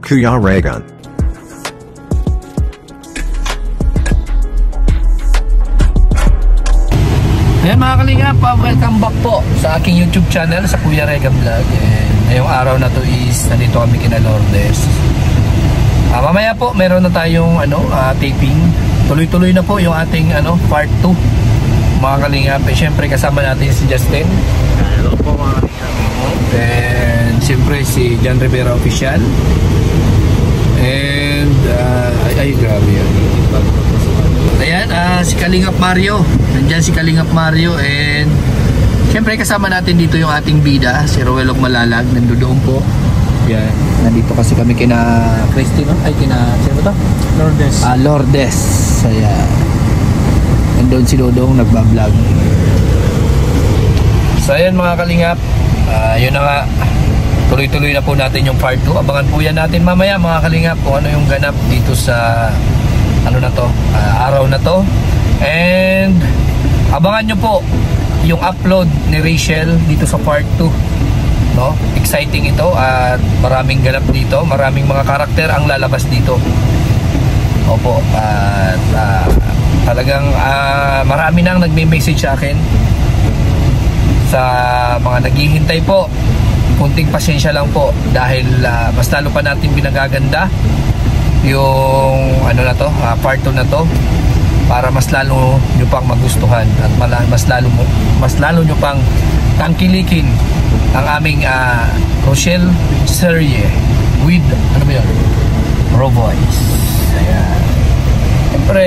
Kuya Regan. Ayan mga kalingap, welcome back po sa aking YouTube channel sa Kuya Regan Vlog. And ngayong araw na to is nandito kami kina Lourdes. Mamaya po meron na tayong taping. Tuloy-tuloy na po yung ating part 2 mga kalingap. Siyempre kasama natin si Justin. Hello po mga kalingap. Then siyempre si John Rivera Official. And ay grabe yan. Ayan, si Kalingap Mario. Nandyan si Kalingap Mario. And siyempre kasama natin dito yung ating bida, si Roelog Malalag. Nandoon po. Yan. Nandito kasi kami kina Christine, ay kina, sino to? Lourdes. Lourdes. Ayan. Nandun si Dodong nagbablog. So ayan mga kalingap, yun na nga, tuloy-tuloy na po natin yung part 2. Abangan po yan natin mamaya mga kalingap kung ano yung ganap dito sa araw na to. And abangan nyo po yung upload ni Rachel dito sa part 2, no? Exciting ito at maraming ganap dito, maraming mga karakter ang lalabas dito. Opo, at talagang marami nang nagme-message sa akin. Sa mga naghihintay po, kunting pasensya lang po dahil mas lalo pa natin pinagaganda yung part 2 na to para mas lalo nyo pang magustuhan at mas lalo nyo pang tangkilikin ang aming Rochelle serie with Raw Voice. Ayan. Siyempre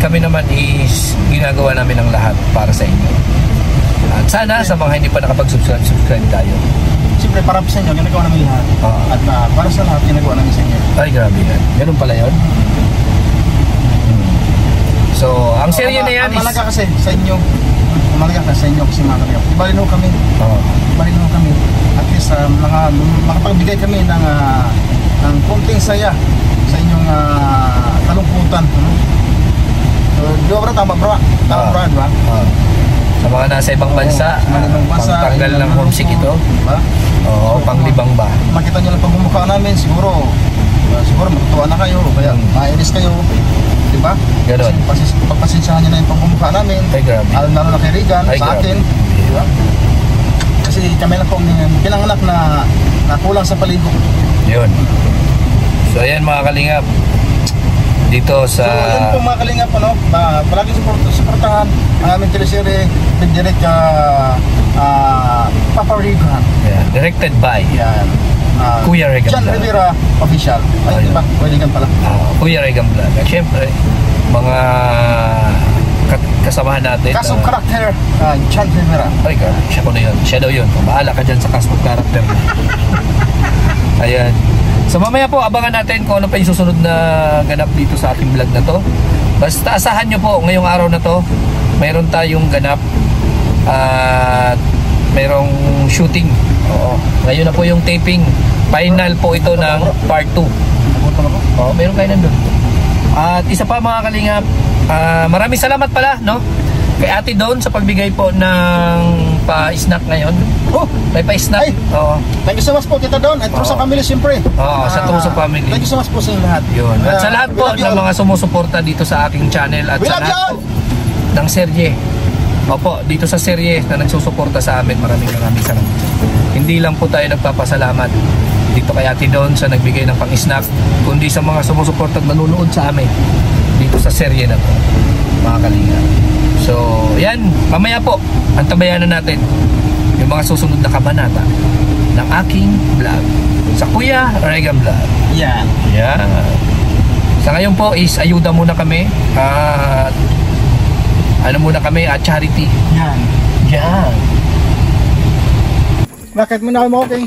kami naman is ginagawa namin ang lahat para sa inyo. At sana sa mga hindi pa nakapag-subscribe tayo. Siyempre para sa inyo, ginagawa namin lahat. At para sa lahat, ginagawa namin sa inyo. Ay, grabe yan. Ganun pala yun. So, ang serye na yan is... Ang malaga kasi sa inyo. Ang malaga kasi sa inyo kasi mga kami. Ibalinaw kami. Ibalinaw kami. At least, makapagbigay kami ng konting saya sa inyong kalungkutan. So, di ba tama bro? Tama bro, di ba? Sa mga nasa ibang bansa, pangtanggal ng homesick ito. Oo, panglibang ba? Makita nyo lang pagmumukha namin, siguro matutuwa na kayo, kaya mainis kayo, di ba? Ganon. Pagpasensyahan nyo na yung pagmumukha namin. Ay, grabe. Lalo na kay Regan, sa akin, di ba? Kasi kami lang pong pinanganak na kulang sa paligo. Yun. So ayan mga kalingap, dito sa... So yun po mga kalingap, palagi supportahan ang aming teleserye direct Papa Regan. Yeah, directed by Kuya Regan John Rivera Official. Ay, diba? Regan pala. Kuya Regan Vlog. At syempre, mga kasamahan natin. Cast of character, John Rivera. Ay, siya ko na yun. Siya daw yun. Bahala ka dyan sa cast of character. Ayan. So mamaya po, abangan natin kung ano pa yung susunod na ganap dito sa aking vlog na to. Basta asahan nyo po, ngayong araw na to, mayroon tayong ganap at mayroong shooting. Oo. Ngayon na po yung taping. Final po ito ng part 2. Oo, mayroon kayo nandun. At isa pa mga kalingap, maraming salamat pala, no? Kay Ate Don sa pagbigay po ng pa-snack ngayon. May pa-snack. Oo. Thank you so much po Tita Don at Trusa Family siyempre. Sa Trusa Family. Thank you so much po sa inyo lahat. Yun. At sa lahat po ng mga sumusuporta dito sa aking channel at sa lahat po ng serye. Opo, dito sa serye na nagsusuporta sa amin, maraming salamat. Hindi lang po tayo nagpapasalamat dito kay Ate Don sa nagbigay ng pang-snack, kundi sa mga sumusuporta at nanonood sa amin dito sa serye na to, mga kalingap. So, yan, mamaya po, antabayan na natin yung mga susunod na kabanata ng aking vlog sa Kuya Regan Vlog. Yan. Yan. Sa ngayon po is ayuda muna kami at muna kami at charity. Yan. Yan. Bakit mo na ako okay?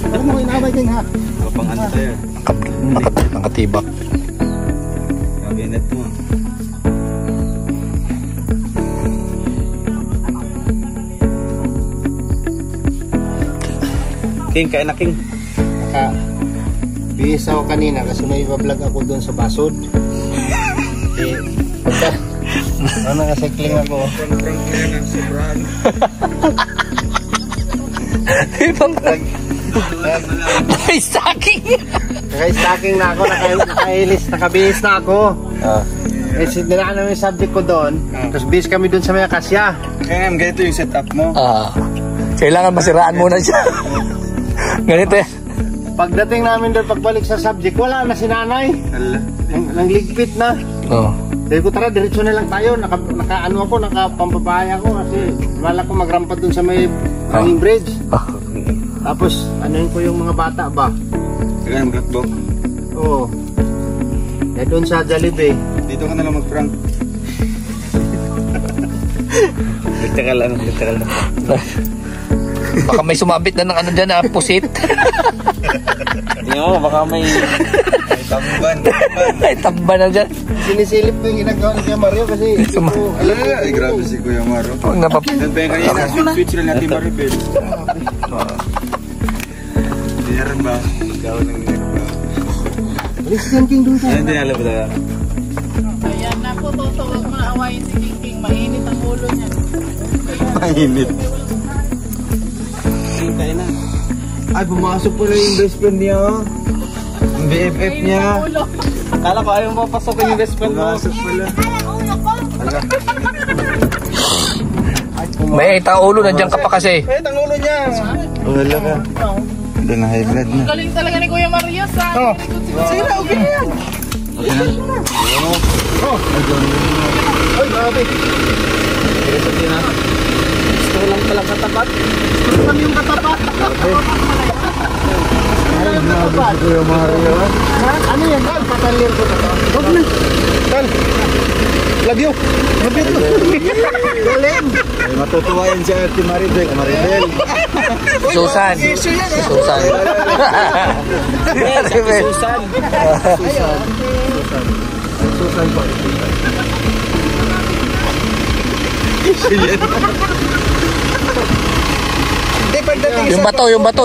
Ano mo inaway king ha? Kapang ano tayo? Nakatibak. Kabinet mo. King, kain na King. Bihis ako kanina kasi may iba-vlog ako doon sa Basod. nakasikling ako. Naka-stacking. Naka-stacking na ako, nakailis, nakabihis na ako. Eh, dinaan namin yung subject ko doon. Tapos bihis kami doon sa may Akasya. Kaya nga, ganito yung setup mo. Kailangan masiraan muna siya. Ganito yan. Pagdating namin doon, pagbalik sa subject, wala na si nanay. Nangligpit na. Sabi ko, tara, diretso na lang tayo. Naka-ano ako, nakapampapaya ako. Kasi wala ko magrampat doon sa may hanging bridge. Tapos, anuhin ko yung mga bata ba? Kaya ng black box. Oo. Eh, doon sa Jollibee. Dito ka na lang mag-prank. Literal lang. Baka may sumabit na ng ano dyan na pusit. Hindi mo, baka may tamban. May tamban na dyan. Sinisilip ko yung ginagawa ni Kuya Mario kasi Ay, grabe si Kuya Maro. Huwag na Doon pa yung kanina, switch lang natin Maribel. Diyaran ba? Ikaw nang ginagawa. King doon sa. Hindi alam ba? Ayan na po, Toto. Huwag mo na awayin si King King. Mainit ang ulo niya. Mainit. Tayo na. Ay, pumasok pala yung best friend niya. Ang BFF niya. Akala ko ayaw mapasok yung best friend mo. Pumasok pala. May itang ulo, nandiyan ka pa kasi. Eh, ang ulo niya. Wala ka. Hindi na high blood na. Galing talaga ni Kuya Mario sa Sige na, okay na yan. Ay, grabe. Gusto ko lang pala katapat. Gusto ko lang yung katapat. Ay, grabe si Kuya Mario. Ano yan, Dal? Patalir ko na to. Huwag na. Dal. Love you. Love you. Galing. Matutuwa yan si Ate Maribel. Susan. Susan. Susan. Susan po.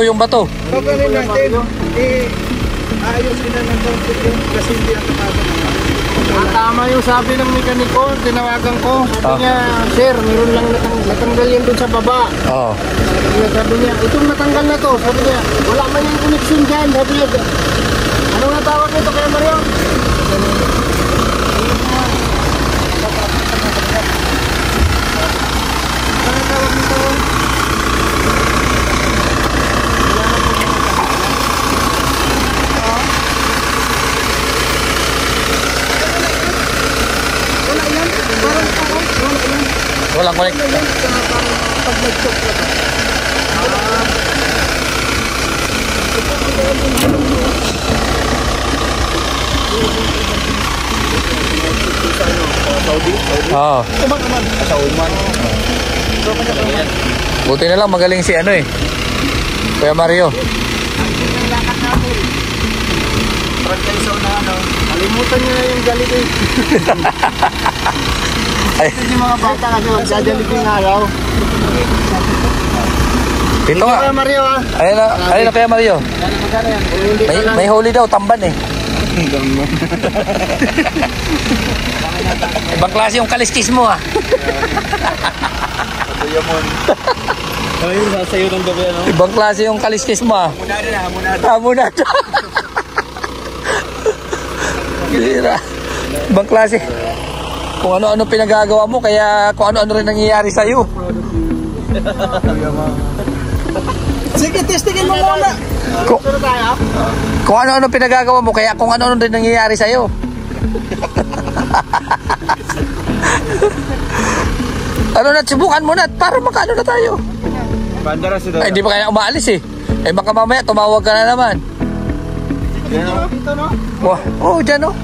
Yung bato. Pagkain natin, ayusin na ng konti kasi hindi ang tama yung sabi ng mekaniko, tinawagan ko. Sabi niya, sir, meron lang natanggal yan dun sa baba. Sabi niya, itong natanggal na to. Sabi niya, wala man yung connection dyan. Sabi niya, anong natawag nito kaya Mario? Anong natawag nito? Walang connect. Sa Oman. Buti na lang magaling si ano eh. Kuya Mario. Franchise na ano. Kalimutan niyo na yung Jollibee. Yung mga bata kasi magja-Jollibee ng araw. Dito nga. Kuya Mario ha. Ayun na Kuya Mario. May huli daw, tamban eh. Ibang klase yung kaliskis mo ah. Ayun, sasayo ng gabi ano? Ibang klase yung kaliskis mo ah. Hamunado. Bira. Ibang klase. Kung ano-ano pinagagawa mo, kaya kung ano-ano rin nangyayari sa'yo. Sige, testingin mo muna. Kung ano-ano pinagagawa mo, kaya kung ano-ano rin nangyayari sa'yo. Ano na, subukan mo na para makaano na tayo. Bandara si Dora. Ay, hindi pa kaya umaalis eh. Eh baka mamaya tumawag ka na naman. Dito no? Oo, dyan oh.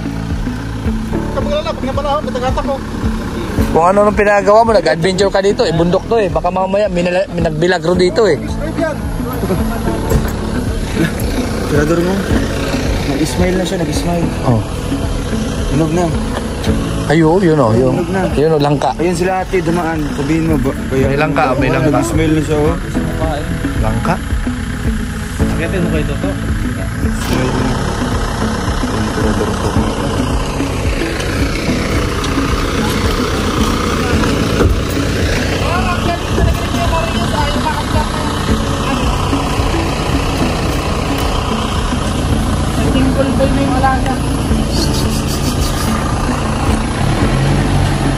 Kapag pag napanahon, matagata ko. Kung ano nung pinagawa mo, nag-adventure ka dito eh. Bundok to eh. Baka mamaya nagbilagro dito eh. Tirador mo. Nag-smile na siya, nag-smile. Oh. Hinog na. Ayo, yun oh. Yun oh, langka. Ayun sila ate, dumaan. Sabihin mo ba? May langka, may langka. Nag-smile na siya oh. Langka? Akitin mo kayo to? Smile na. Tirador ko.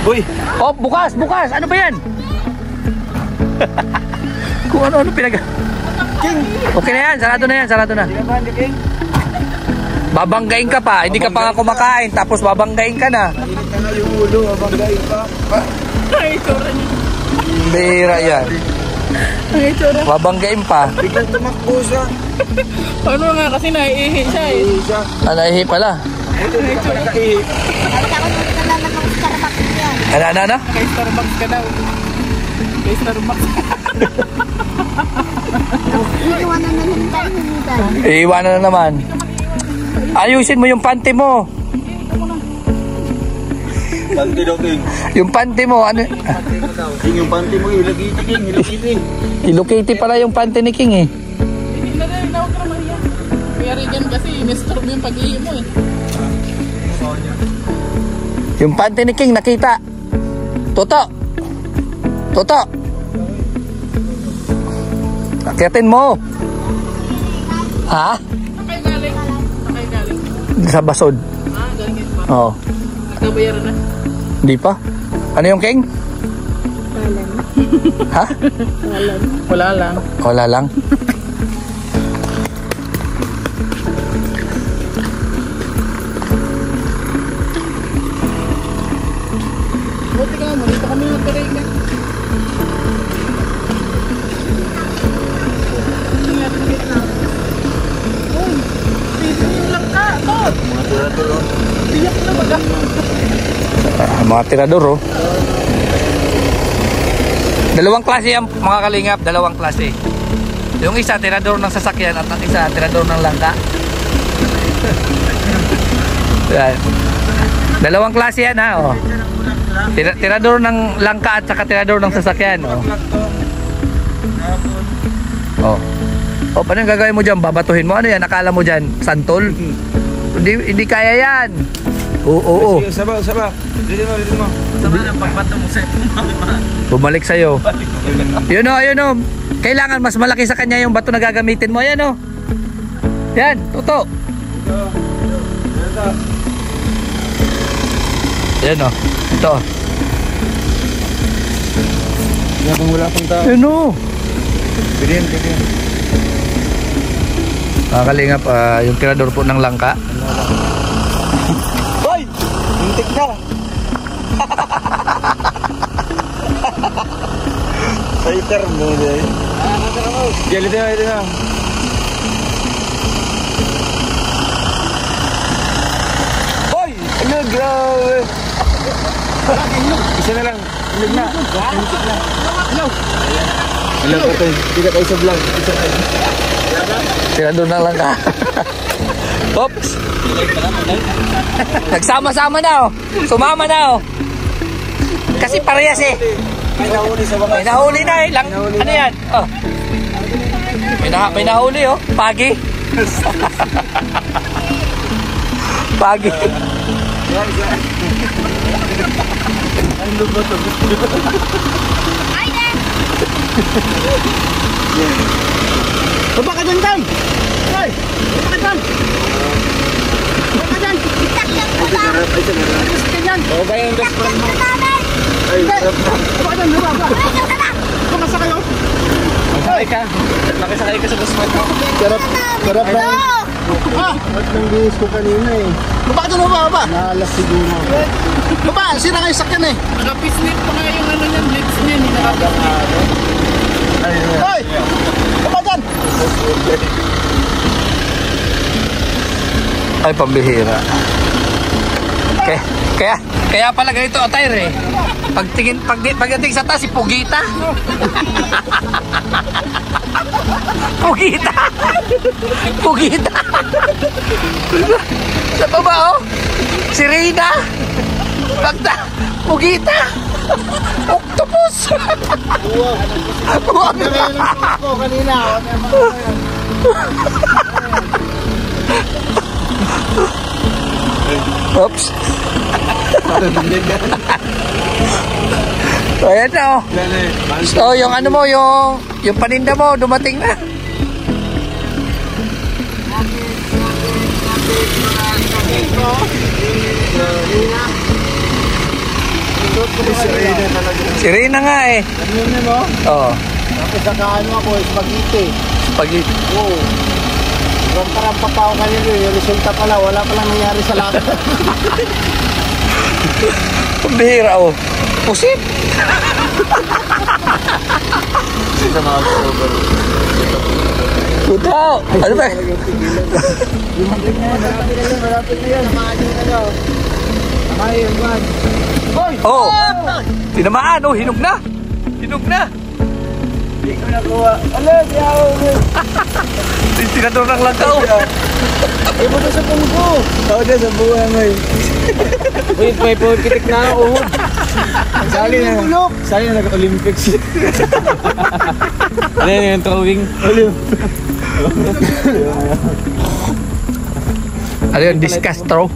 Uy! Oh, bukas! Ano ba yan? Kung ano pinag... King! Okay na yan, sarado na. Hindi ka ba, hindi King? Babanggain ka pa, hindi ka pa nga kumakain, tapos babanggain ka na. Mainit ka na yung ulo, mabanggain pa. Ay, itsura niya. Bira yan. Ang itsura. Babanggain pa. Biglang tumakbo siya. Ano nga kasi naiihi siya eh. Ihi siya. Naihi pala. Ito, hindi ka pa nakaihi. Ano? Kay Starbucks ka daw. Kay Starbucks. Iiwanan na lang tayo hinintay. Iiwanan na naman. Ayusin mo yung panty mo. Panty daw, King. Yung panty mo, ano? King, yung panty mo, ilagiti, King, ilagiti. Hello Kitty pala yung panty ni King eh. Hindi na rin, huwag ka naman yan. Kuya Regan kasi, nistorb yung pag-ihi mo eh. Yung panty ni King nakita. Toto. Akitin mo. Ha? Nakay galing. Sa basod. Galing yun pa. Oo. Nagkabayaran na. Hindi pa. Ano yung King? Ha? Wala lang. Wala lang. Buti ka mo, dito kami nagkaregan. Uy, dito yung langka. Tot! Mga tira-tira. Biyak na baga. Mga tirador oh. Dalawang klase yan mga kalingap. Dalawang klase. Yung isa tirador ng sasakyan at ang isa tirador ng langka. Yan. Dalawang klase yan ha oh. Tirador ng langka at saka tirador ng sasakyan oh. Oh. Oh, paano yung gagawin mo dyan? Babatuhin mo? Ano yan? Akala mo dyan? Santol? Hindi kaya yan. Oo. Sige, sabaw. Dito mo. Sama ng pagbato mo sa Bumalik sa'yo. Yun o. Kailangan mas malaki sa kanya yung bato na gagamitin mo. Yan o. Yan, toto. Yan o. Ito. Yan kung wala pang tao. Yan o. Pwede. Kalingap, yung tirador po ng langka. Hoy! Hintik na! Fighter mo dahil. Ito na. Hoy! Ano, grabe! Isa na lang. Ilig na. Hello, Kotoy. Hindi ka tayo sa vlog. Isa tayo. Tirador ng langka. Oops. Nagsama-sama na oh. Sumama na oh. Kasi parehas eh. May nahuli sa mga. May nahuli na eh. Ano yan? Oh. May nahuli oh. Pagi. Pagi. Ano ba ito? Baba ka dyan, Tay! Tay! Baba ka dyan! Baba ka dyan! Ay, sarap. Alis ka dyan! O ba yung best friend mo? Ay, Tay! sarap na. Baba ka dyan! Baba! Baba sa kayo! Masakay ka. Nakisakay ka sa best friend mo. Sarap ba? Ah! At nang bihis ko kanina eh. Baba ka dyan! Baba! Naalas siguro. Baba! Sira kayo sakyan eh! Nakapisnit pa nga yung ano niyan, blitz niya. Hindi nakapisnit. Hoy! Baba dyan! Ay, pambihira. Kaya pala ganito attire eh. Pagdating sa taas, si Pugita. Pugita. Sa baba oh. Si Rina. Pugita. Octopus. Ko kanina! Oops. So, ayan na oh. So, yung ano mo, yung paninda mo, dumating na. Si Reyna nga eh. Ano yun mo? Oo. Tapos saka ano ako, spaghetti. Spaghetti. Oo. Rampa-rampa pa ako kanina yung resulta pala, wala palang nangyari sa lahat. Pambihira oh. Pusit. Puto. Ano ba? Malapit na yan. Samahan nyo na daw. Samahan yun, man. Hoy! Oh. Tinamaan oh. Hinog na. Hinog na. Hindi ko nakuha. Ala, di ako. Tinador ng lagaw. Ay mo na sa punggo. Oo na, sa buhay mo eh. Wait, may pitik na ako. Sali na nag-Olympics. Ano yung throwing? Ano yun? Discuss throw?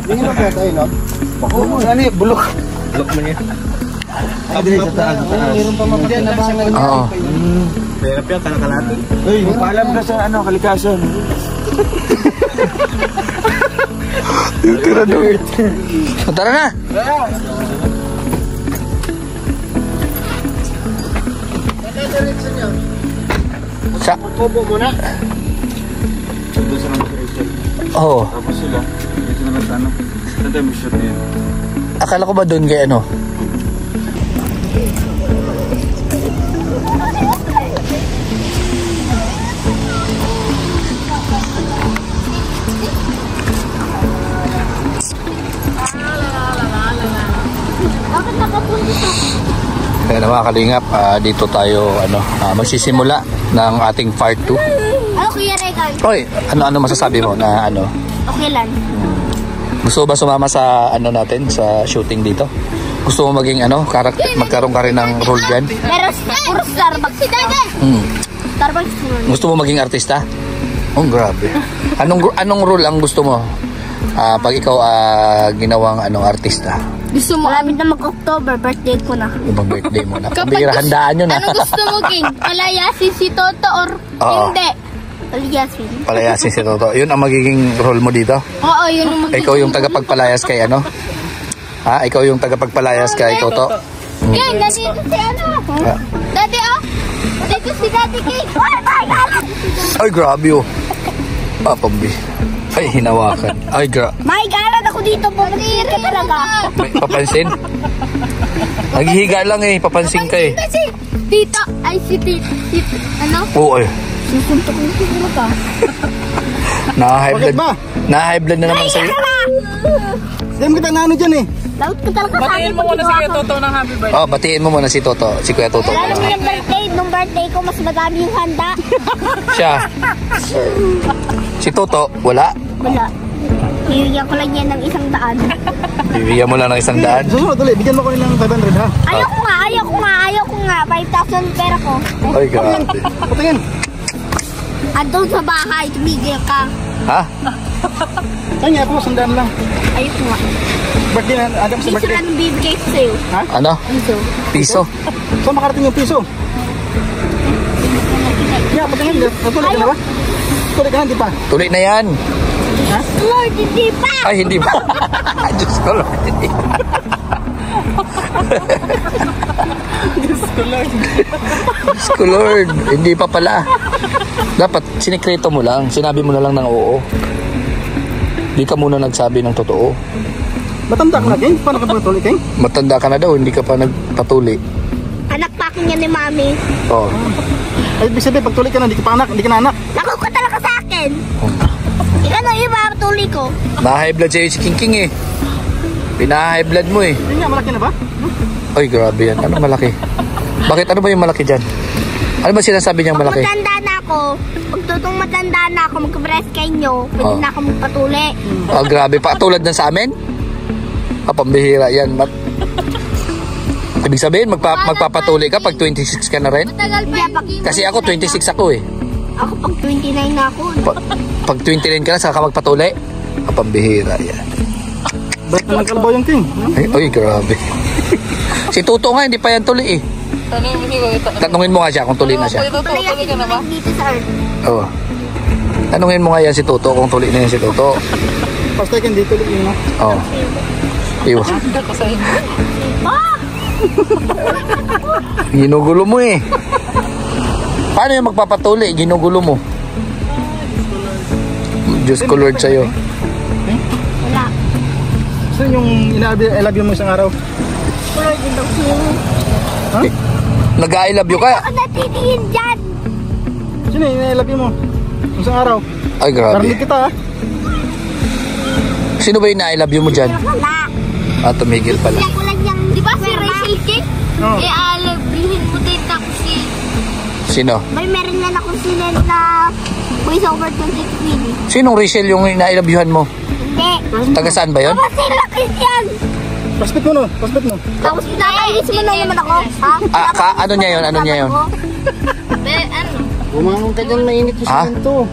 Hindi mo kaya tayo, no? Ano yung bulok? Look mo niya. Abili sa taas. Meron pa mapagyan na bahala niya. Oo. Pera pa, kalakalati. Uy, paalam ka sa kalikasan. Tira doon. Tara na. Diretso niyo. Sa... Kubo muna. Doon sa naman Rachel. Oo. Tapos sila. Dito naman sa ano. Saan tayo mag-shoot niya? Akala ko ba doon kay ano? Bakit nakapunta sa... Kaya na mga kalingap, dito tayo magsisimula ng ating part 2. Ano Kuya Regan? Oy, ano masasabi mo na ano? Okay lang. Gusto mo ba sumama sa ano natin sa shooting dito? Gusto mo maging magkaroon ka rin ng role diyan? Pero puro Starbucks. Si Dada! Starbucks naman. Gusto mo maging artista? Oh, grabe. Anong role ang gusto mo? Pag ikaw ginawang artista? Gusto mo? Malapit na mag-October, birthday ko na. Ibang birthday mo na. Pambira, handaan nyo na. Ano gusto mo, King? Palayasin si Toto or Oo. hindi? Palayasin. Palayasin si Toto. Yun ang magiging role mo dito? Oo, yun ang Ikaw yung tagapagpalayas kay ano? Ikaw yung tagapagpalayas kay Toto? King, nandito si ano? Daddy, oh! Dito si Daddy King! Oh my God! Ay, grabe oh. Pambi. Ay, hinawakan. Ay, May galan ako dito, bumili ka talaga. May papansin? Naghihiga lang eh, papansin ka eh. Kasi, tito, ay si ano? Oo eh. Susuntok ko yung talaga. Na-high blood. Bakit ba? Na-high blood na naman sa'yo. Hindi mo kita naano dyan eh. Laut ka talaga sa akin. Batiin mo muna si Kuya Toto ng happy birthday. Batiin mo muna si Toto, si Kuya Toto. Alam mo yung birthday, nung birthday ko, mas madami yung handa. Siya. Si Toto, wala. Wala. Bibigyan ko lang yan ng 100. Bibigyan mo lang ng 100. Susunod ulit, bigyan mo ko ng 500 ha. Ayaw ko nga. 5,000 pera ko. Ay, grabe. Patingin. Andun sa bahay, tumigil ka. Ha? Kanya ako, sandaan lang. Ayaw ko nga. Birthday na, Adam sa Piso birthday. lang bibigay ko sa'yo. Ano? Piso. Piso? Saan makarating yung piso? Yeah, patingin. Natuloy ka na ba? Tuloy ka na, di pa? Tuloy na yan. Lord, hindi pa! Ay, hindi ba? Diyos ko, Lord. Diyos ko, Lord. Hindi pa pala. Dapat, sinikreto mo lang. Sinabi mo na lang ng oo. Hindi ka muna nagsabi ng totoo. Matanda ka na, King? Paano ka pagtuloy, King? Matanda ka na daw, hindi ka pa nagpatuli. Anak pa akin yan ni Mami. Oo. Ay, ibig sabihin, pagtuloy ka na, hindi ka pa anak, hindi ka na anak. Naku ka talaga sa akin. Ikaw na iba ang tuloy ko. Na-high blood sa'yo si King King eh. Pina-high blood mo eh. Hindi nga, malaki na ba? Ay, grabe yan. Ano malaki? Bakit? Ano ba yung malaki dyan? Ano ba sinasabi niyang Pag malaki? matanda na ako, pag tutong matanda na ako, magka-breast kay nyo, pwede na ako magpatuli. Oh, grabe pa. Tulad ng sa amin? Pambihira yan. Ibig sabihin, magpapatuloy ka pag 26 ka na rin? Matagal pa. Kasi ako, 26 ako eh. Ako pag 29 na ako. Pag 29 ka na, saka ka magpatuloy? Pambihira yan. Ba't na ng kalabaw yung King? Ay, grabe. Si Tuto nga, hindi pa yan tuloy eh. Tanungin mo si Kuya Toto. Tanungin mo nga siya kung tuloy na siya. Kuya Toto, tuloy ka na ba? Dito sa earth. Oo. Tanungin mo nga yan si Tuto kung tuloy na yan si Tuto. Basta King, di tuloy yun, no? Oo. Iwas. Ako sa inyo. Ginugulo mo eh. Paano yung magpapatuli? Ginugulo mo. Diyos ko Lord sa'yo. Wala. Saan yung I love you mo isang araw? Wala din ako sa'yo. Ha? Nag-I love you ka? Ako natitingin dyan. Sino yung I love you mo? Isang araw? Ay, grabe. Narinig kita ha? Sino ba yung I love you mo dyan? Wala. Ah, tumigil pala. Kaya ko lang yung... Di ba si Rachel King? Oo. Bilhin mo din ako si... Sino? May meron na akong sinend na voice over to si Queenie. Sinong Rachel yung I love youhan mo? Hindi. Taga saan ba yun? Tapos sila Christian. Paspit mo no? Paspit mo. Tapos nakainis mo na naman ako. Ha? Ano niya yun? Ano niya yun? Ano? Bumangon ka dyan, mainit yung Ha? simento.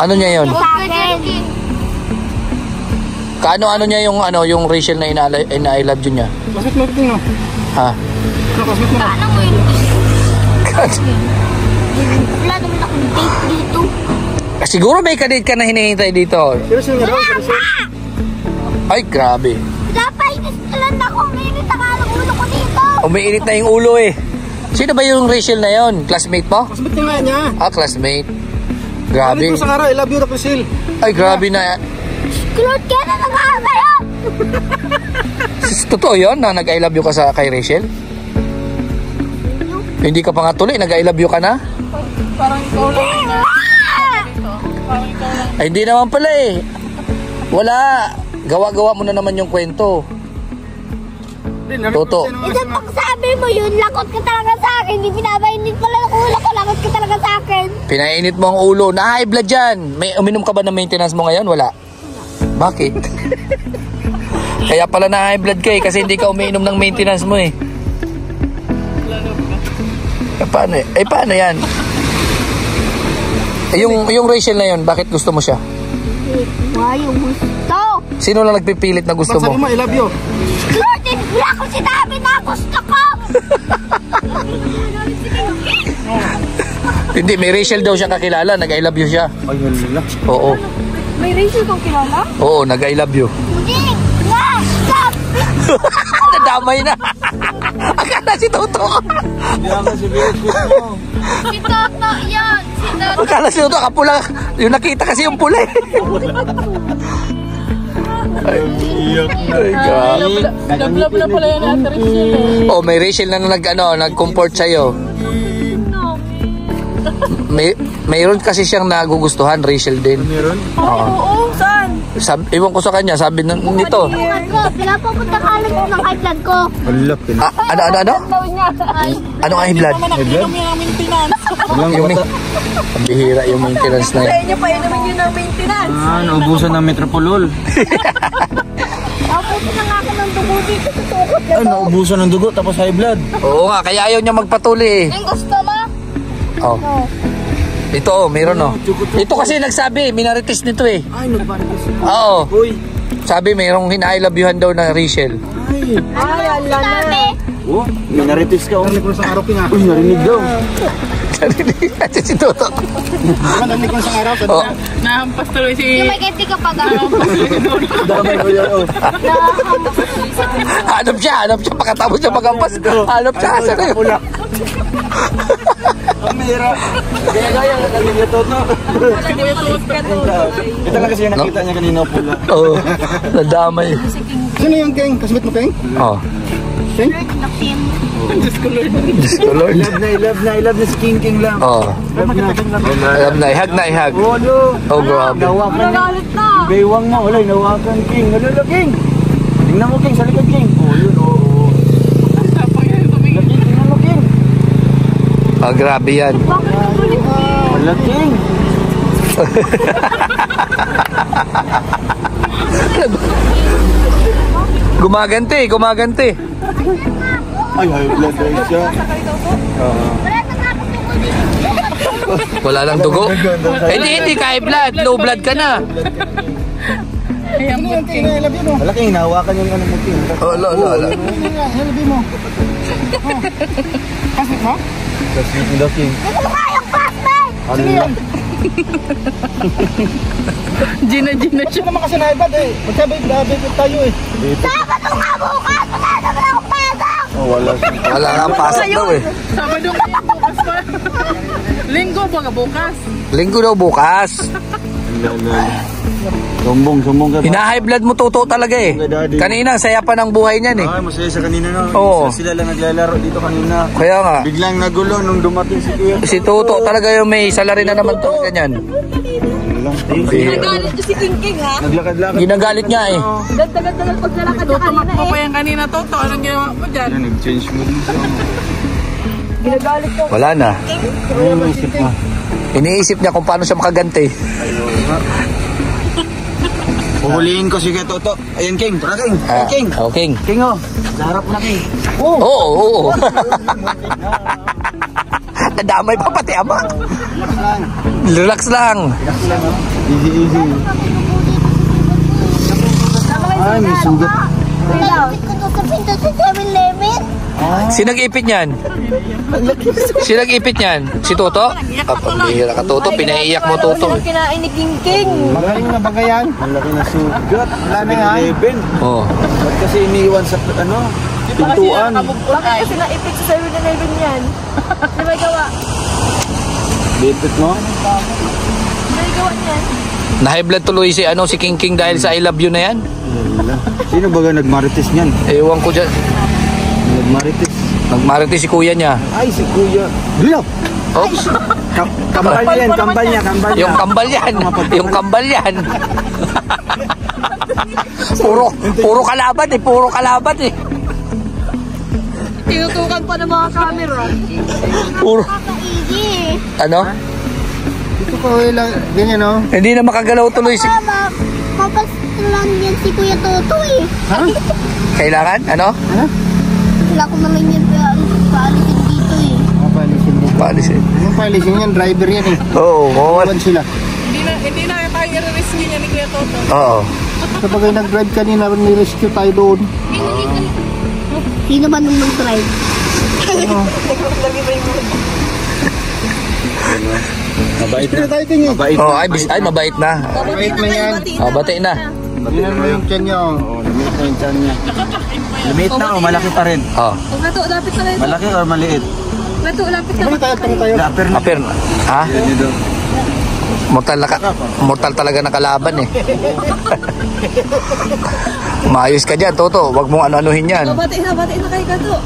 Ano niya yun? Sa akin. Kaano niya yung yung Rachel na I love you niya? Paspit mo, tingnan. Ha? Paspit mo. Paano mo yun? Wala naman akong date dito. Siguro may kadate ka na hinihintay dito. Seryoso nga daw, seryoso. Ay, grabe. Napainis na lang ako. Mainit ang alang ulo ko dito. Umiinit na yung ulo eh. Sino ba yung Rachel na yon? Classmate mo? Paspit niya nga niya. Ah, classmate. Narinig Grabe. ko isang araw, I love you, Raquel. Ay, grabe na. Claude, kaya na nag-aama yun. Totoo yun na nag-I love you ka kay Rachel? Hindi ka pa nga tuloy, nag-I love you ka na? Parang ikaw lang yung dito. Parang ikaw lang. Ay, hindi naman pala eh. Wala. Gawa-gawa mo na naman yung kwento. Toto. Isang pag sabi mo yun, lakot ka talaga sa akin. Hindi pinabainit pala ng ulo ko, lakot ka talaga sa akin. Pinainit mo ang ulo. Na-high blood dyan. May uminom ka ba ng maintenance mo ngayon? Wala. Bakit? Kaya pala na-high blood ka eh. Kasi hindi ka umiinom ng maintenance mo eh. Paano eh? Eh, paano yan? Eh, yung Rachel na yun, bakit gusto mo siya? Why yung gusto? Sino lang nagpipilit na gusto Sabi mo? mo, I love you. Lord, wala ko sinabi na gusto ko. Hindi, may Rachel daw siya kakilala. Nag-I love you siya. Ay, hala. Oo. May Rachel kong kilala? Oo, nag-I love you. Hindi. Nga, stop. Nadamay na. Akala si Toto. Si Toto yan. Si Toto. Akala si Toto, kapula. Yung nakita kasi yung pula. Ay, grabe. Love na pala yan Ate Rachel. Oh, may Rachel na nag-comfort sa'yo. Mayroon kasi siyang nagugustuhan, Rachel din. Meron? Oo, saan? Iwan ko sa kanya, sabi nito. Pinapapunta ka lang ng high blood ko. Hala, Ano? Anong high blood? Naman nag-inom yan ang maintenance. Ang bihira yung maintenance na yun. Niyo pa inumin yun ng maintenance. Naubusan ng Metropolol. Tapos na nga ako ng dugo dito sa tukot na to. Naubusan ng dugo tapos high blood. Oo nga, kaya ayaw niya magpatuli eh. Ang gusto mo? Oh. Ito, meron Ito kasi nagsabi, minarites nito eh. Ay, nagpanitis. Oo. Uy. Sabi, mayroong hina-I love youhan daw na Rachel. Ay. Ay, ala na. Oh, minaritis ka. narinig ko isang araw, Pinga. Uy, narinig daw. Kasi si Toto. Narinig ko isang araw. Oh. Nahampas tuloy si... Yung may ganti ka pag Damay ko yan, oh. Hanap siya. Pagkatapos siya magampas. Hanap siya. Asa na yun? Ang mahirap. Gaya-gaya, narinig niya Toto. Ito lang kasi yung nakita niya kanina pula. Oo. Nadamay. Sino yung King? Kasmit mo, King? Oo. King? Diyos ko Lord. I love na si King lang. Oo. Alam na, ihag na ihag. Oh, no. Oh, grabe. Nawakan na. Baywang mo, wala, nawakan King. Nalala, King. Tingnan mo, King, sa likod, King. Oh, yun, oh. Tingnan mo, King. Oh, grabe yan. Wala, King. Gumaganti. Ay, high blood na siya. Wala lang dugo. Hindi ka high blood. Low blood ka na. Ayan Sino mo, yung King? I love you mo. Wala, King, nawakan yung ano mo, King. Oh, lo. I love you mo. Kasmit mo? Kasi yung King. Ano ba yung classmate? Sino yan? Gina siya. Siya naman kasi naibad eh. Magkabay tayo eh. Sabado nga bukas! Wala naman akong pasok! Oh, wala siya. Wala kang pasok daw eh. Sabado ngayon bukas pa. Linggo ba nga bukas? Linggo daw bukas. Sumbong ka ba? Hina-high blood mo Toto talaga eh. Kanina, saya pa ng buhay niyan eh. Ay, masaya sa kanina no. Oo. Sila lang naglalaro dito kanina. Kaya nga, Biglang nagulo nung dumating si Kuya. si Toto talaga yung may salary na naman talaga niyan. Nagalit ko si King King ha? Naglakad-lakad. Ginagalit niya eh. Ganda-ganda lang paglalakad niya Tutumak kanina mo pa eh. yan kanina, Toto. Anong ginawa mo dyan? Yan, nag-change mo din siya. Ginagalit ko. Wala na. Ay, may isip mo. Iniisip niya kung paano siya makaganti. Puhulihin ko si Kuya Toto. Ayan, King. Tara, King. Ayan, King. Okay. King, oh. Sa harap na, King. Oo. Nadamay pa pati ama. Relax lang. Easy. Ay, may sugat. Nalapit ko to sa pinto sa 7-Eleven. Sinag-ipit niyan? Sinag-ipit niyan? Si Toto? Pabihira ka Toto, pinaiiyak mo Toto. Kinain ni King King. Magaling na ba yan? Ang laki na sugat. Wala na yan. 7-Eleven. Oo. Ba't kasi iniwan sa, pintuan? Bakit kasi naipit sa 7-Eleven yan? Di ba gawa? Lipit mo? Di ba gawa niyan? Na-high blood tuloy si King King dahil sa I love you na yan. Sino ba nagmarites niyan? Ewan ko dyan. Nagmarites. Nagmariti si kuya niya. Ay, si Kuya. Bilap! Oh, Kambal niya yan, kambal niya. yung kambal yan. Yung kambal yan. Puro kalaban eh. Puro kalaban eh. Tinutukan pa ng mga camera. Puro. Easy. Ano? Ito ko lang, ganyan no? Hindi na makagalaw tuloy si... Mama, mapastulan yan si Kuya Toto eh. Kailangan? Ano? Wala ko naman yan paalisin dito eh. Palisin din. Paalis eh. Yung palisin yan, driver yan eh. Oo. Iwan sila. Hindi na tayo i-rescue niya ni Kuya Toto. Oo. Kapag nag-drive kanina, ni-rescue tayo doon. Sino ba nung mag-drive? Mabait Pero tayo tingin. Mabait. Oh, ay mabait na. Mabait na yan. Oh, bati na. Tingnan mo yung tiyan niya. Oo, limit na yung tiyan niya. Limit na o malaki pa rin? Oh. Nato, lapit na rin. Malaki o maliit? Nato, lapit na. Tayo tayo. Dapper na. Apir. Ha? Yan yun daw. Mortal talaga na kalaban eh. Maayos ka dyan, Toto. Huwag mong ano-anuhin yan. Bati na kay Kato.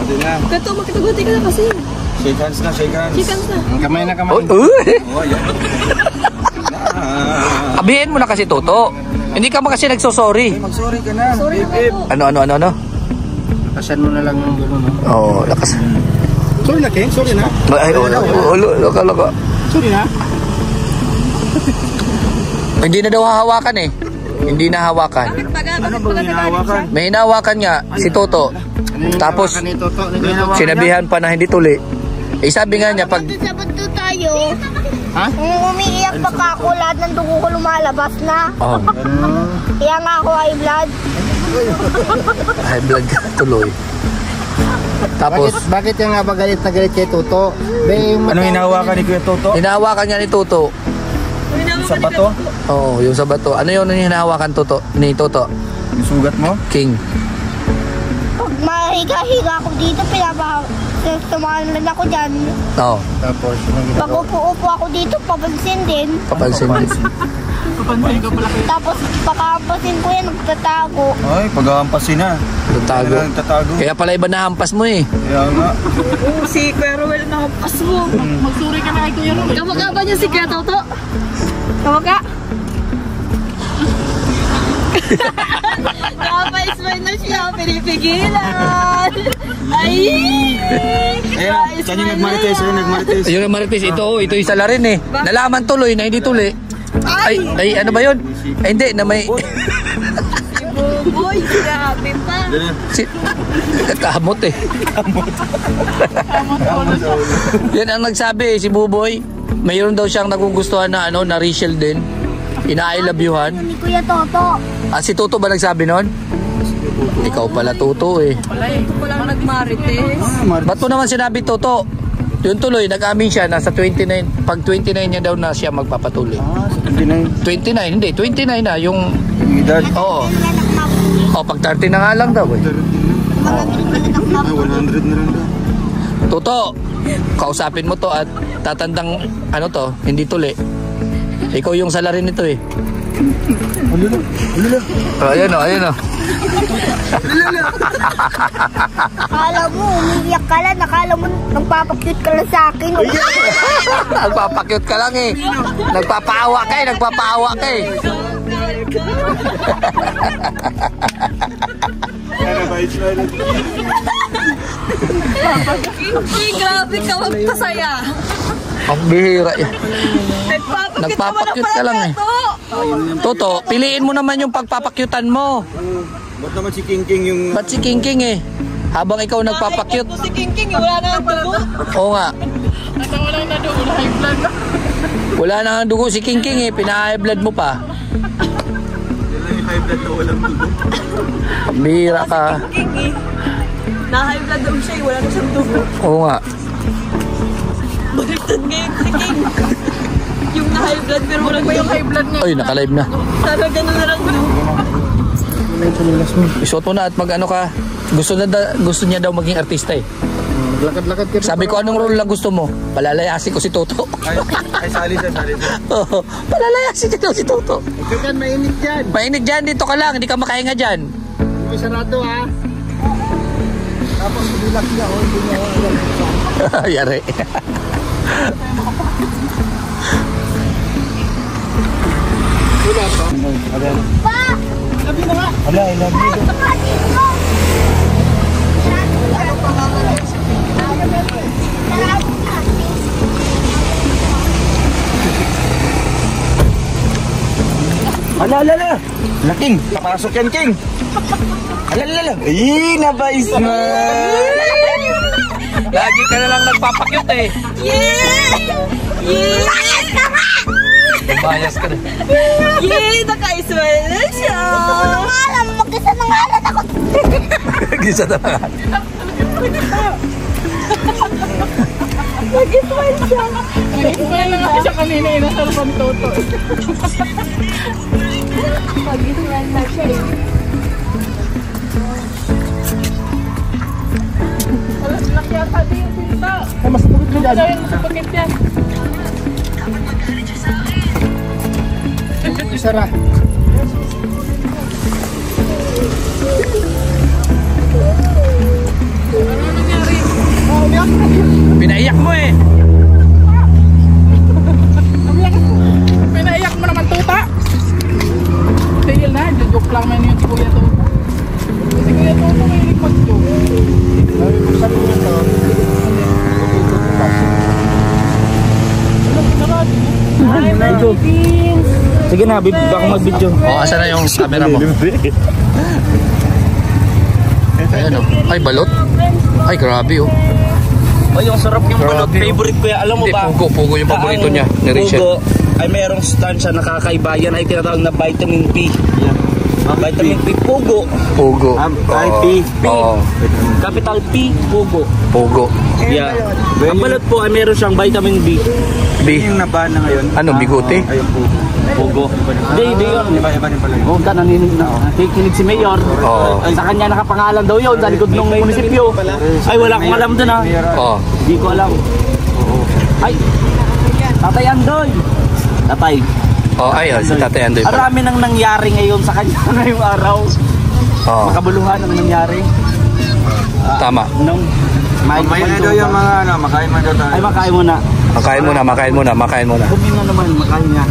Hindi na. Kato, makitaguti ka na kasi. Shake hands na, shake hands. Chicken na. Kamay na kamay. Uy! Oh, yan. Abihin mo na kasi, Toto. Hindi ka kasi nagsosorry. Mag-sorry ka na. Sorry na Bip, Kato. Ano? Kasan mo na lang ng gano'n. No? Oo, lakas. Sorry na, Ken. Sorry na. Ay, laka. Sorry na. Hindi na daw hahawakan eh. Hindi na hawakan. ano ba hinahawakan? May hinahawakan nga si Toto. Tapos sinabihan pa na hindi tuli. Eh sabi nga niya pag Sabado tayo. Ha? Kung umiiyak pa ka ako, lahat ng dugo ko lumalabas na. oh, Kaya nga ako high blood. high blood ka tuloy. Tapos Bakit yung nga ba galit na galit kay Toto? Anong hinahawakan ni Kuya Toto? hinahawakan niya ni Toto. Sa bato? Oo, yung sa bato. Ano yun yung hinahawakan ni Toto? Yung sugat mo? King. Pag mahiga-higa ako dito, tumalan ako dyan. Oo, Tapos, Pag upo ako dito, papansin din. kapansin. Papansin ko pala. Tapos pagkapasin ko yan, nagtatago. Ay, pag-aampasin na. Tatago. Tatago. Kaya pala iba na hampas mo eh. Kaya nga. Si Kuya Ruel nakapas mo. Magsuri ka na kay Kuya Ruel. Kamaka ba niya si Kuya Toto? Kamaka? Nakapa-smile na siya, pinipigilan. Ay! Ayan, yan yung nagmarites, Yung marites, ito yung sala rin eh. Nalaman tuloy na hindi tuli. Ay, ano ba yun? Ay, hindi, na may... Buboy, grabe pa. Kamot eh. Yan ang nagsabi eh, si Buboy. Mayroon daw siyang nagugustuhan na na Rachel din. I love you-han. Ni Kuya Toto. Si Toto ba nagsabi nun? Ikaw pala Toto eh. Ito ko lang nagmarites. Ba't mo naman sinabi Toto? Yung tuloy, nag-amin siya, nasa 29, pag 29 niya daw na siya magpapatuloy. Ah, sa 29. 29, hindi, 29 na, yung, Yung edad. oo. Pag 30 na nga lang daw eh. Ah, 100 na rin daw. Toto, kausapin mo to at tatandang, ano to, hindi tuli. Ikaw yung salarin nito eh. Ayan o, ayan o. Akala mo, umiiyak ka lang. Akala mo, nagpapakyut ka lang sa akin. Nagpapakyut ka lang eh. Nagpapaawa ka eh, nagpapaawa ka eh. Grabe ka magpasaya. Ang bihira yan. Nagpapakyut ka lang eh. Toto, piliin mo naman yung pagpapakyutan mo. Ba't naman si King King yung... Ba't si King King eh? Habang ikaw nagpapakyut. Si King King, wala na ang dugo. Oo nga. Asa walang na doon, high blood na. Wala na nga dugo si King King eh. Pina-high blood mo pa. High blood na walang dugo. Bihira ka. King eh. Na-high blood daw siya, wala na siyang dugo. Oo nga. Baliktad ngayon si King. Yung na-high blood pero walang Yung high blood niya. Ay, nakalive na. Sana ganun na lang dugo. Isuot mo na at mag-ano ka. Gusto niya daw maging artista eh. Lakad-lakad ka. Sabi ko, anong role lang gusto mo? Palalayasin ko si Toto. Ay, sali siya. Oo, palalayasin niya daw si Toto. Ikaw kan, mainit dyan. Mainit dyan, dito ka lang. Hindi ka makahinga dyan. May sarado ha. Tapos bilak niya, hindi niya. Yari. Ala, I love you. Ala. Laking, papasok yan, King. Ala. Ay, nabais na. Lagi ka na lang nagpapakyut eh. Bias ka na. Yay! Naka-smile na siya. Alam mo, mag-isa na nga lang ako. Gisa na nga. Mag-smile siya. Nag-explain na nga siya kanina, inasal pa ni Toto. Mag-smile na siya eh. Alas, laki yata din yung pinta. Mas pagod mo dyan. Dahil sa pakit yan. Isara. Ano nangyari? Pinaiyak mo eh. Pinaiyak mo naman, tuta. Tigil na, joke lang man yun si Kuya Toto. Si Kuya Toto may mag-joke. Sabi ko ito. Sige na, baka mag-video. Oh, asa na yung camera mo? Ayan oh. Ay, balot. Ay, grabe oh. Ay, yung sarap yung balot. Grabe, oh. Favorite ko yan. Alam mo Hindi, ba? pugo yung paborito niya ni Richard. Pugo ay merong stansya na kakaiba. Yan ay tinatawag na vitamin P. Vitamin P, pugo. Pugo. Kahit P. Oo. Capital P, pugo. Pugo. Yeah. Ang balot po ay meron siyang vitamin B. B. Yung nabana ngayon. Ano, bigote? Ayun, pugo. Pugo. Hindi yun. Iba din pala yun. Huwag ka naninig na. Nakikinig si Mayor. Oo. Sa kanya nakapangalan daw yun sa likod ng munisipyo. Ay, wala akong alam dun ha. Oo. Hindi ko alam. Ay, Tatay Andoy. Tatay. Oh, ay, si Tatay Andoy Ang pala. dami nang nangyari ngayon sa kanya ngayong araw. Oo. Makabuluhan ang nangyari. Tama. Nung Makain na daw yung mga ano, makain mo daw tayo. Ay, makain mo na. Makain mo na. Kumin na naman, makain niya.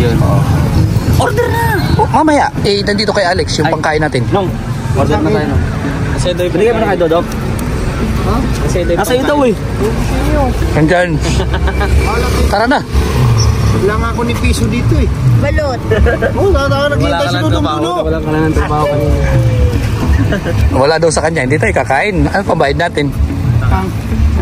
Yun. Order na! Oh, mamaya, nandito kay Alex yung Ay. pangkain natin. Nung, order na tayo nung. Kasi doy, binigay mo na kay Dodok? Ha? Kasi doy. Nasa ito eh. Nandyan. Tara na. Wala nga ako ni piso dito eh. Balot. Oo, naghihintay si Dudong Duno. Wala ka lang ng trabaho kanina. Wala daw sa kanya, hindi tayo kakain. Ano pambayad natin?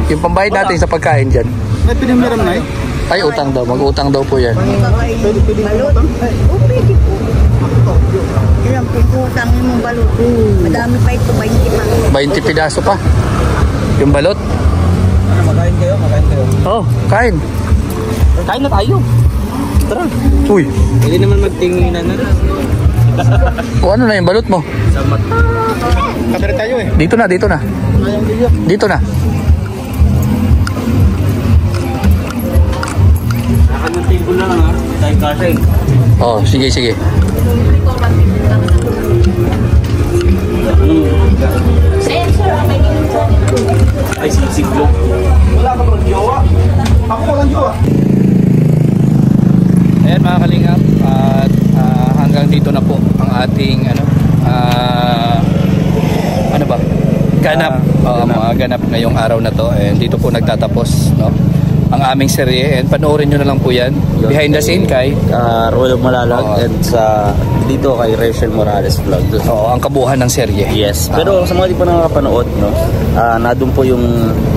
Yung pambayad natin sa pagkain dyan. May pinimiram na eh. Ay, utang daw. Mag-utang daw po yan. Balot. O, pwede po. Ilang piputangin mong balot. Madami pa ito, 20 pa. 20 pidaso pa. Yung balot. Makain kayo, makain kayo. Oh, kain. Kain na tayo. Tara. Uy. Hindi naman magtinginan na lang. O ano na yung balot mo? Sa mata. Kadari tayo eh. Dito na, dito na. Dito na. Akan ng table na lang ha. Tayo kasi. Oh, sige, sige. Ay, sisiglo. Wala ka bang jowa? Ako walang jowa. Ayan mga kalingap, at hanggang dito na po ang ating ano ba? Ganap. Mga ganap ngayong araw na to. And dito po nagtatapos, no? Ang aming serye, and panoorin nyo na lang po yan. Behind the scene kay Rollo Malalag and sa dito kay Rachel Morales Vlog. ang kabuuan ng serye. Yes. Pero sa mga di pa nakakapanood, no, nadun po yung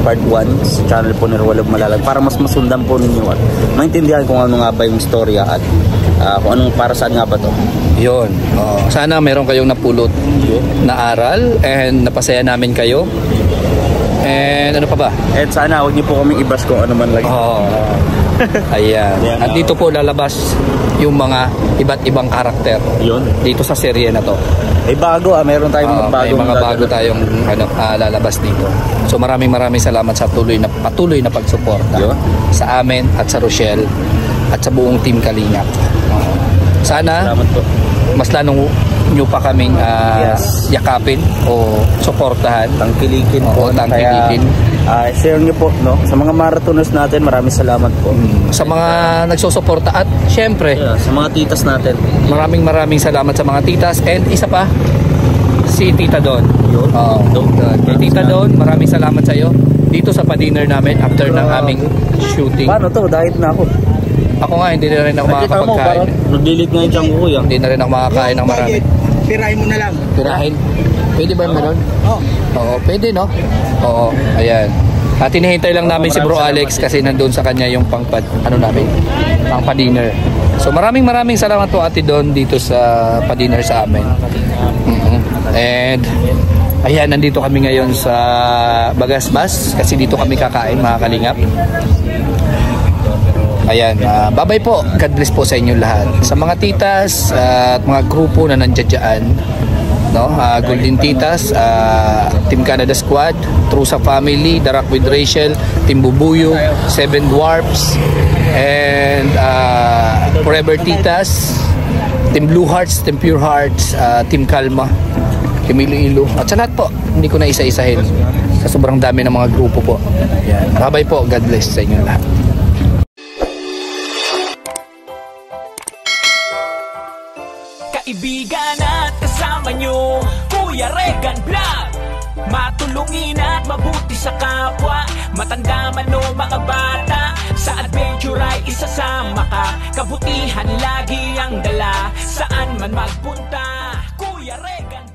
part 1 sa channel po ni Rollo Malalag para mas masundan po ninyo at maintindihan kung ano nga ba yung storya at kung anong para saan nga ba to. Yun. Sana meron kayong napulot na aral and napasaya namin kayo. And ano pa ba? At sana huwag niyo po kaming i-bash kung ano man lagi. Ayan. At dito po lalabas yung mga iba't ibang karakter. Yun. Dito sa serye na to. Bago meron tayong May mga bago tayong lalabas dito. So maraming salamat sa patuloy na pagsuporta sa amin at sa Rochelle at sa buong Team Kalingap. Sana Salamat po. mas lalong nyo pa kaming yakapin o suportahan. Tangkilikin po. Tangkilikin. Kaya, share nyo po, no? Sa mga marathoners natin, maraming salamat po. Sa mga nagsusuporta at syempre, Sa mga titas natin. maraming salamat sa mga titas. And isa pa, si Tita Don. Kay Tita Don, maraming salamat sa iyo dito sa pa-dinner namin after ng aming shooting. Paano to? Diet na ako. Ako nga, hindi na rin ako makakapagkain. Nag-delete nga yung tiyan ko, kuya. Hindi na rin ako makakain ng marami. Tirahin mo na lang. Tirahin? Pwede ba yung meron? Oo, pwede no? Oo, ayan. At hinihintay lang namin si Bro Alex kasi nandun sa kanya yung pang pa-dinner. So maraming salamat po Ate Don dito sa pa-dinner sa amin. And ayan, nandito kami ngayon sa Bagasbas kasi dito kami kakain mga kalingap. Ayan, bye-bye po. God bless po sa inyo lahat. Sa mga titas at mga grupo na nandiyan dyan, no? Golden Titas, Team Canada Squad, Trusa Family, Darak with Rachel, Team Bubuyo, Seven Dwarfs, and Forever Titas, Team Blue Hearts, Team Pure Hearts, Team Kalma, Team Iloilo, at sa lahat po, hindi ko na isa-isahin sa sobrang dami ng mga grupo po. Ayan. Bye-bye po. God bless sa inyo lahat. Kaibigan at kasama nyo, Kuya Regan Vlog. Matulungin at mabuti sa kapwa, matanda man o mga bata, sa adventure ay isasama ka. Kabutihan lagi ang dala, saan man magpunta, Kuya Regan.